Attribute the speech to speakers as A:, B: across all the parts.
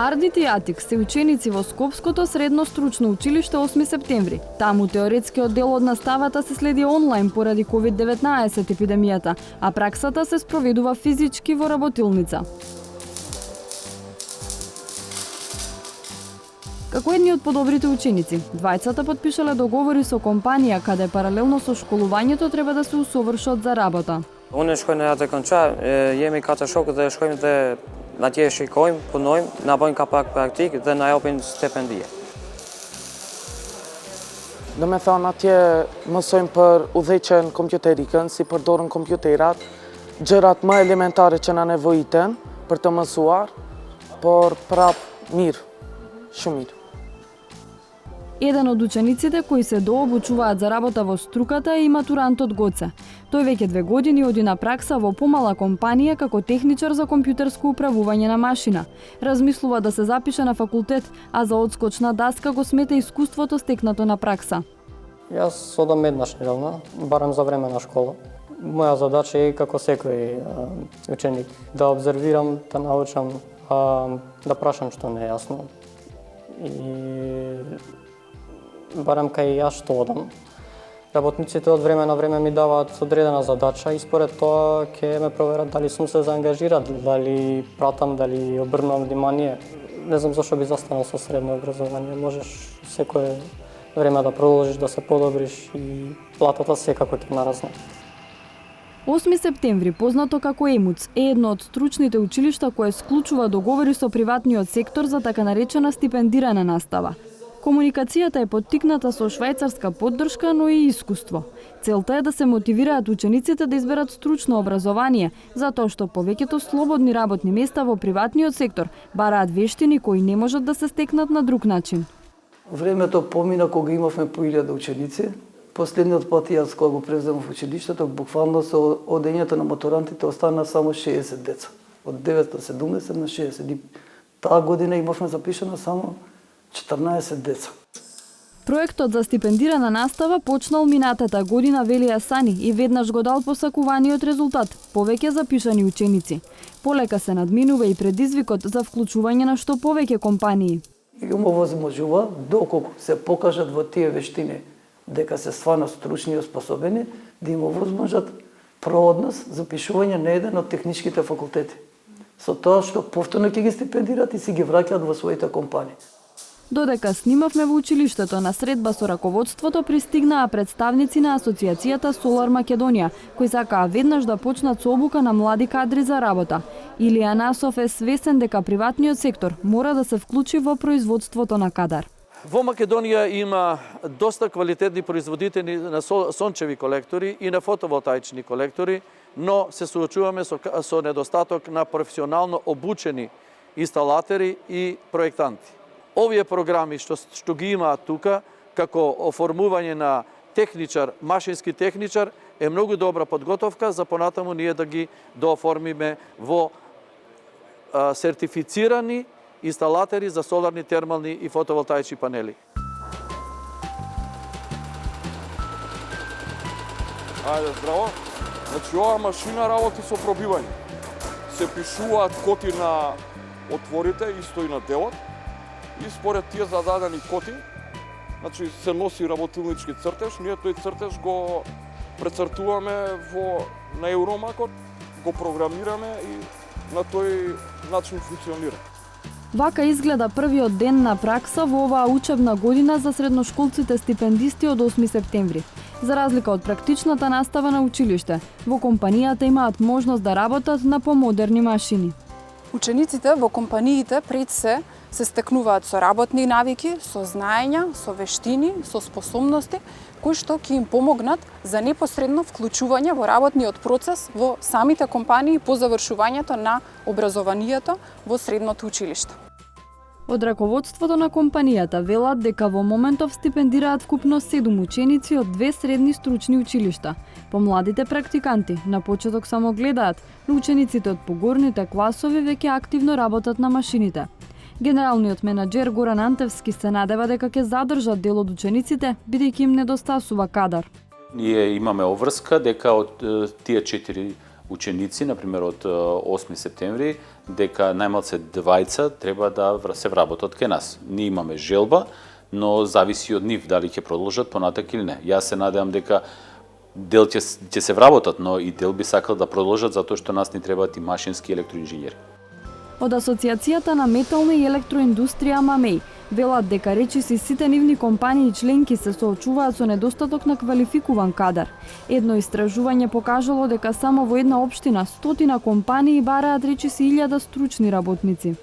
A: Ардит и Атик се ученици во Скопското средно стручно училиште 8 септември. Таму теоретскиот дел од наставата се следи онлайн поради COVID-19 епидемијата, а праксата се спроведува физички во работилница. Како едни од подобрите ученици, двајцата потпишале договори со компанија каде паралелно со школувањето треба да се усовршат за работа.
B: Unë shkoj në atë kënqa, jemi 4 shokë dhe shkojmë dhe atje shikojmë, punojmë, na bëjnë ka pak praktikë dhe na japin stipendie.
C: Do me thonë atje mësojmë për udhëheqjen kompjuterikën, si përdorën kompjuterat, gjërat më elementare që na nevojiten për të mësuar, por prap mirë, shumë mirë.
A: Еден од учениците кои се дообучуваат за работа во струката е и матурантот Гоце. Тој веќе 2 години оди на пракса во помала компанија како техничар за компјутерско управување на машина. Размислува да се запише на факултет, а за одскочна даска го смета искуството стекнато на пракса.
D: Јас одам еднаш неделно, барам за време на школа. Моја задача е како секој ученик да обзервирам, да научам, да прашам што не е јасно. И барем кај јас што одам. Работниците од време на време ми даваат одредена задача и според тоа ќе ме проверат дали сум се заангажирал, дали пратам, дали обрнувам внимание. Не знам зашто би застанал со средно образование. Можеш секое време да продолжиш да се подобриш и платата секако ќе нарасне.
A: 8 септември, познато како ЕМУЦ, е едно од стручните училишта кое склучува договори со приватниот сектор за така наречена стипендирана настава. Комуникацијата е поттикната со швајцарска поддршка, но и искуство. Целта е да се мотивираат учениците да изберат стручно образование, затоа што повеќето слободни работни места во приватниот сектор бараат вештини кои не можат да се стекнат на друг начин.
E: Времето помина кога имавме по 1000 ученици. Последниот пат јас кога го превземав училиштето, буквално со одењето на матурантите остана само 60 деца. Од 970 на 60. И таа година имавме запишано само 14 деца.
A: Проектот за стипендирана настава почнал минатата година, вели Асани, и веднаш го дал посакуваниот резултат – повеќе запишани ученици. Полека се надминува и предизвикот за вклучување на што повеќе компании.
E: И овозможува, доколку се покажат во тие вештини дека се стварно стручни и оспособени, да им овозможат прооднос за пишување на еден од техничките факултети. Со тоа што повторно ќе ги стипендират и си ги враќаат во своите компании.
A: Додека снимавме во училиштето, на средба со раководството пристигнаа представници на Асоциацијата Солар Македонија, кои сакаа веднаш да почнат со обука на млади кадри за работа. Илија Насов е свесен дека приватниот сектор мора да се вклучи во производството на кадар.
F: Во Македонија има доста квалитетни производители на сончеви колектори и на фотоволтаични колектори, но се соочуваме со недостаток на професионално обучени инсталатори и проектанти. Овие програми што ги имаат тука, како оформување на техничар, машински техничар, е многу добра подготовка за понатаму ние да ги дооформиме во сертифицирани инсталатори за соларни, термални и фотоволтаични панели.
G: Ајде, здраво. Значи, оваа машина работи со пробивање. Се пишуваат коти на отворите, исто и на делот. И според тие зададени коти, значи се носи работилнички цртеж, ние тој цртеж го прецртуваме на Евромакот, го програмираме и на тој начин функционира.
A: Вака изгледа првиот ден на пракса во оваа учебна година за средношколците стипендисти од 8 септември. За разлика од практичната настава на училиште, во компанијата имаат можност да работат на помодерни машини.
H: Учениците во компаниите пред се стекнуваат со работни навики, со знаења, со вештини, со способности, кои што ќе им помогнат за непосредно вклучување во работниот процес во самите компании по завршувањето на образованието во средното училиште.
A: Од раководството на компанијата велат дека во моментов стипендираат вкупно 7 ученици од 2 средни стручни училишта. Помладите практиканти на почеток само гледаат, но учениците од погорните класови веќе активно работат на машините. Генералниот менаџер Горан Антевски се надева дека ќе задржат дел од учениците, бидејќи им недостасува кадар.
I: Ние имаме обврска дека од тие 4 ученици, например од 8 септември, дека најмалце двајца треба да се вработат кај нас. Ние имаме желба, но зависи од нив дали ќе продолжат понатак или не. Јас се надевам дека дел ќе се вработат, но и дел би сакал да продолжат затоа што нас ни требаат и машински електроинженери.
A: Од Асоциацијата на метална и електроиндустрија МАМЕИ велат дека речиси сите нивни компании и членки се соочуваат со недостаток на квалификуван кадар. Едно истражување покажало дека само во една општина 100 компании бараат речиси 1000 стручни работници.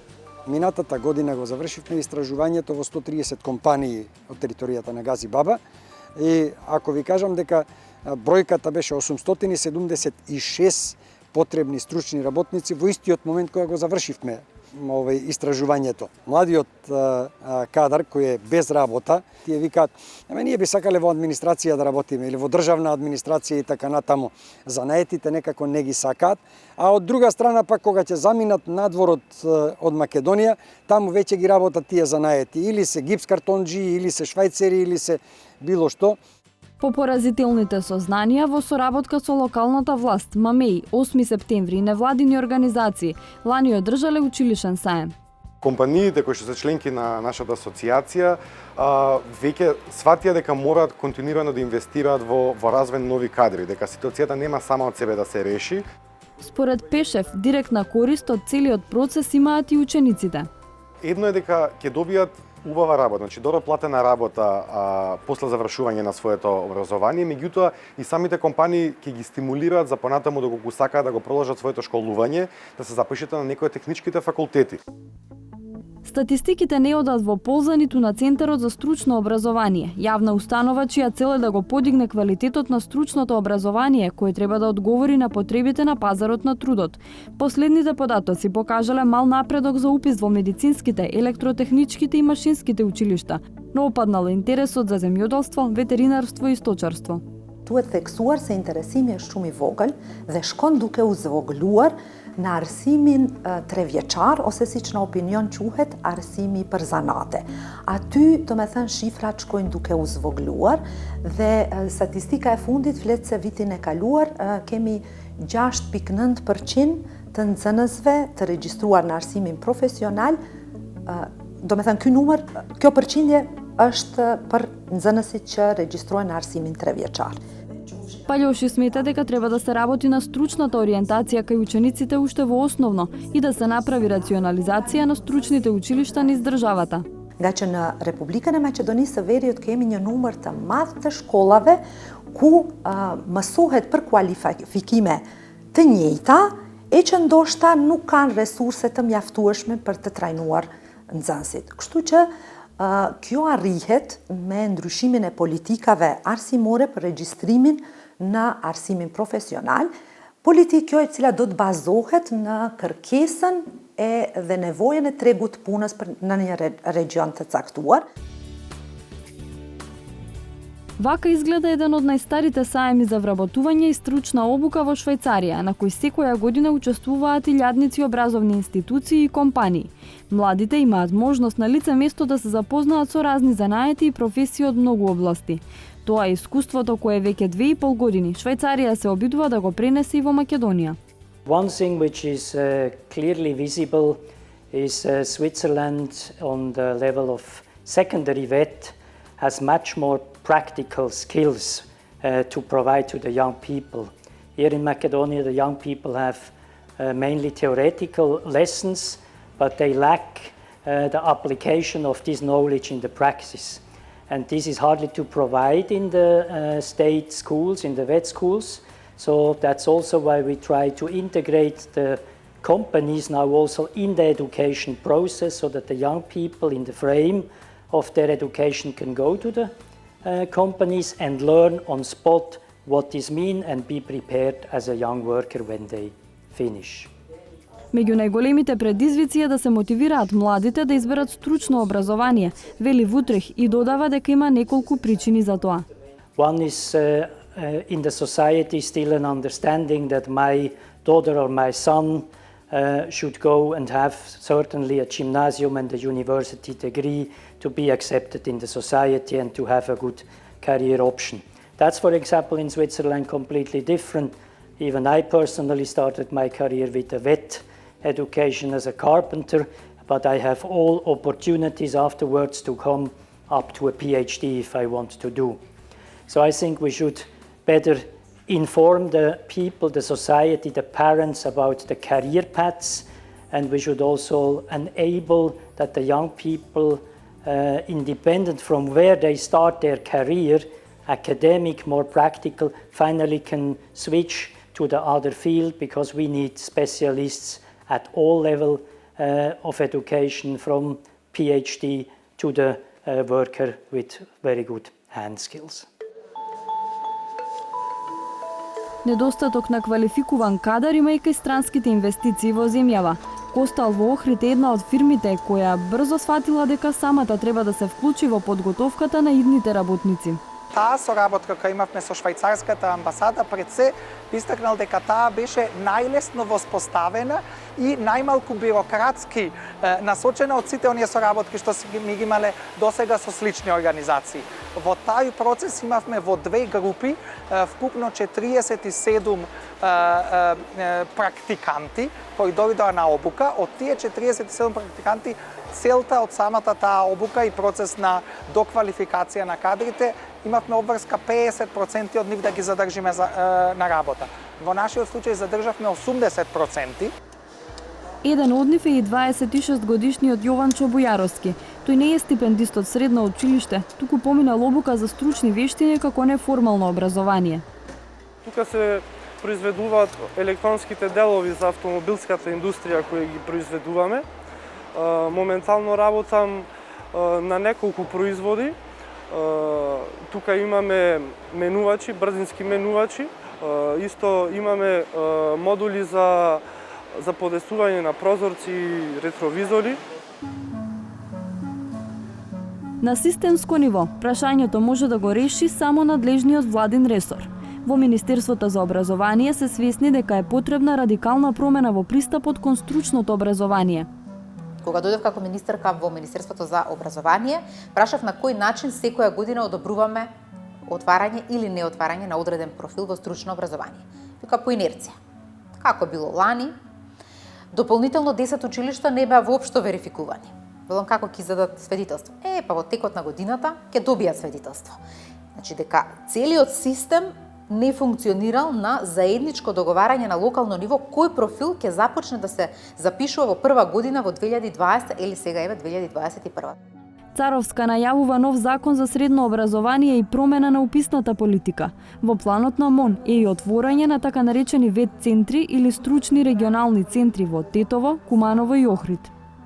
J: Минатата година го завршивме истражувањето во 130 компании од територијата на Газибаба и ако ви кажам дека бројката беше 876 потребни стручни работници во истиот момент кога го завршивме истражувањето. Младиот кадар кој е без работа, тие викаат, ние би сакале во администрација да работиме или во државна администрација и така натаму. Занаетите некако не ги сакаат, а од друга страна пак кога ќе заминат надвор од Македонија, таму веќе ги работат тие занаети, или се гипскартонџи, или се швајцери, или се било што.
A: По поразителните сознанија во соработка со локалната власт, МАМЕИ, 8 септември и невладини организации лани одржале училишен саем.
K: Компаниите кои што се членки на нашата асоциација веќе сватија дека мораат континуирано да инвестираат во развој на нови кадри, дека ситуацијата нема сама од себе да се реши.
A: Според Пешев, директна корист од целиот процес имаат и учениците.
K: Едно е дека ќе добијат убава работа, значи добро платена работа после завршување на своето образование, меѓутоа и самите компании ќе ги стимулираат за понатаму да го сакаат да го продолжат своето школување, да се запишете на некои од техничките факултети.
A: Статистиките не одат во полза ниту на Центарот за стручно образование, јавна установа чија цел е да го подигне квалитетот на стручното образование, кој треба да одговори на потребите на пазарот на трудот. Последните податоци покажале мал напредок за упис во медицинските, електротехничките и машинските училишта, но опаднал интересот за земјоделство, ветеринарство и сточарство.
L: Duhet theksuar se interesimi është shumë i vogël dhe shkon duke u zvogëluar në arsimin 3 vjeçar ose siç në opinion quhet arsimi për zanate. Aty, do me thënë, shifrat shkojnë duke u zvogëluar dhe statistika e fundit flet se vitin e kaluar kemi 6.9% të nxënësve të regjistruar në arsimin profesional. Do me thënë, kjo përqindje është për nxënësit që regjistrojnë në arsimin 3 vjeçar.
A: Палјоши смета дека треба да се работи на стручната ориентација кај учениците уште во основно и да се направи рационализација на стручните училишта низ државата.
L: Nga që në Republikën e Maqedonisë së Veriut kemi një numër të madh të shkollave ku mësohet për kualifikime të njëjta e që ndoshta nuk kanë resurse të mjaftueshme për të trajnuar nxënësit. Kështu që kjo arrihet me ndryshimin e politikave arsimore për regjistrimin në arsimin profesional, politikë e cila do të bazohet në kërkesën dhe nevojën e tregut punës në një region të caktuar.
A: Вака изгледа еден од најстарите саеми за вработување и стручна обука во Швајцарија, на кој секоја година учествуваат илјадници образовни институции и компании. Младите имаат можност на лице место да се запознаат со разни занаети и професии од многу области. Тоа е искуството кое веќе 2,5 години Швајцарија се обидува да го пренесе и во Македонија.
M: One thing which is clearly visible is Switzerland on the level of secondary vet has much more practical skills to provide to the young people. Here in Macedonia, the young people have mainly theoretical lessons, but they lack the application of this knowledge in the practice. And this is hardly to provide in the state schools, in the vet schools. So that's also why we try to integrate the companies now also in the education process so that the young people in the frame of their education can go to the companies and learn on spot what this means and be prepared as a young worker when they finish.
A: Меѓу најголемите предизвици е да се мотивираат младите да изберат стручно образование, вели Вутрех и додава дека има неколку причини за тоа.
M: One is in the society still an understanding that my daughter or my son should go and have certainly a gymnasium and a university degree to be accepted in the society and to have a good career option. That's, for example, in Switzerland completely different. Even I personally started my career with a vet education as a carpenter, but I have all opportunities afterwards to come up to a PhD if I want to do. So I think we should better inform the people, the society, the parents about the career paths, and we should also enable that the young people, independent from where they start their career, academic, more practical, finally can switch to the other field, because we need specialists at all levels of education, from PhD to the worker with very good hand skills.
A: Недостаток на квалификуван кадар има и кај странските инвестиции во земјава. Костал во Охрид е една од фирмите која брзо сфатила дека самата треба да се вклучи во подготовката на идните работници.
N: Таа соработка која имавме со швајцарската амбасада пред се истакнал дека таа беше најлесно воспоставена и најмалку бирократски насочена од сите оние соработки што ми ги имале досега со слични организации. Во тај процес имавме во две групи вкупно 47 практиканти кои дојдоа на обука. Од тие 47 практиканти целта од самата таа обука и процес на доквалификација на кадрите имавме обврска 50% од нив да ги задржиме на работа. Во нашиот случај задржавме 80%.
A: Еден од нив е и 26 годишниот Јован Чобојаровски. Тој не е стипендист од средно училиште, туку поминал обука за стручни вештини како неформално образование.
O: Тука се произведуваат електронските делови за автомобилската индустрија кои ги произведуваме. Моментално работам на неколку производи. Тука имаме менувачи, брзински менувачи. Исто имаме модули за подесување на прозорци и ретровизори.
A: На системско ниво, прашањето може да го реши само надлежниот владин ресор. Во Министерството за образование се свесни дека е потребна радикална промена во пристапот кон стручното образование.
P: Кога дојдов како министерка во Министерството за образование, прашав на кој начин секоја година одобруваме отварање или неотварање на одреден профил во стручно образование. Тука по инерција. Како било лани, дополнително 10 училишта не беа воопшто верификувани. Велам како ќе издадат сведителство. Па во текот на годината ќе добијат сведителство. Значи дека целиот систем не функционирал на заедничко договарање на локално ниво кој профил ќе започне да се запишува во прва година во 2020 или сега еве 2021.
A: Царовска најавува нов закон за средно образование и промена на уписната политика. Во планот на МОН е и отворање на така наречени вет центри или стручни регионални центри во Тетово, Куманово и Охрид.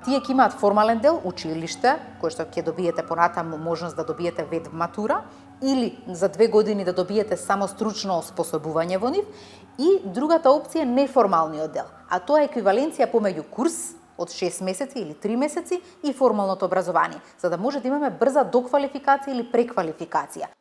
P: Тие ќе имаат формален дел, училиште, кој што ќе добиете понатаму можност да добиете вет матура, или за 2 години да добиете само стручно оспособување во нив, и другата опција е неформалниот дел, а тоа е еквиваленција помеѓу курс од 6 месеци или 3 месеци и формалното образование, за да може да имаме брза доквалификација или преквалификација.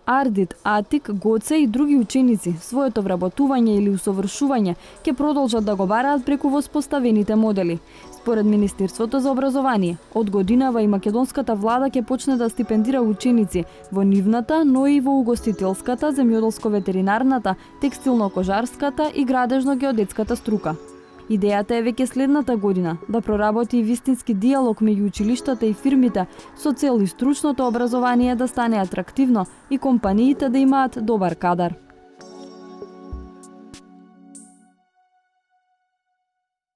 A: Ардит, Атик, Гоце и други ученици своето вработување или усовршување ќе продолжат да го бараат преку воспоставените модели. Според Министерството за образование, од годинава и македонската влада ќе почне да стипендира ученици во нивната, но и во угостителската, земјоделско-ветеринарната, текстилно-кожарската и градежно-геодетската струка. Идејата е веќе следната година да проработи и вистински диалог меѓу училиштата и фирмите со цел и стручното образование да стане атрактивно и компаниите да имаат добар кадар.